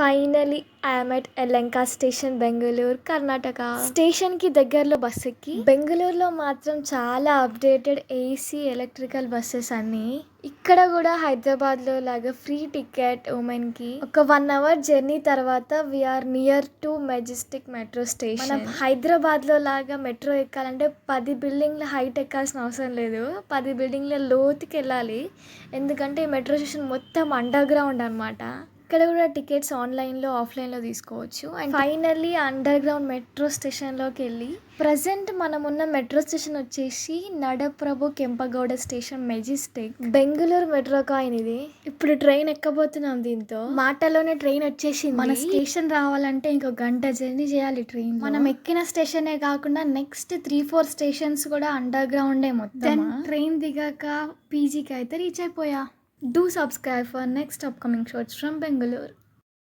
Finally I'm at Yelahanka station, Bengaluru, Karnataka. Station కి దగ్గరలో bus ఎక్కి, బెంగళూరులో మాత్రం చాలా అప్డేటెడ్ ఏసీ ఎలక్ట్రికల్ బస్సెస్ అన్ని. ఇక్కడ కూడా హైదరాబాద్ లో లాగా ఫ్రీ టికెట్ ఉమెన్ కి. ఒక 1 hour జర్నీ తర్వాత we are near to Majestic metro station. మనం హైదరాబాద్ లో లాగా మెట్రో ఎక్కాలంటే 10 బిల్డింగ్ల హైట్ ఎక్కాల్సిన అవసరం లేదు, 10 బిల్డింగ్ల లోతుకి వెళ్ళాలి. ఎందుకంటే ఈ మెట్రో స్టేషన్ మొత్తం అండర్ గ్రౌండ్ అనమాట. ఇక్కడ కూడా టికెట్స్ ఆన్లైన్లో, ఆఫ్లైన్లో తీసుకోవచ్చు. And finally underground metro స్టేషన్లోకి వెళ్ళి, ప్రజెంట్ మనం ఉన్న మెట్రో స్టేషన్ వచ్చేసి Nadaprabhu Kempegowda station, Majestic. Bengaluru metro coin ఇది. ఇప్పుడు ట్రైన్ ఎక్కబోతున్నాం. దీంతో మాటలోనే ట్రైన్ వచ్చేసింది. మన స్టేషన్ రావాలంటే ఇంకో గంట జర్నీ చేయాలి ట్రైన్. మనం ఎక్కిన స్టేషనే కాకుండా నెక్స్ట్ 3-4 స్టేషన్స్ కూడా అండర్ గ్రౌండే మొత్తం. ట్రైన్ దిగాక పీజీకి అయితే రీచ్ అయిపోయా. Do subscribe for next upcoming shots from Bangalore.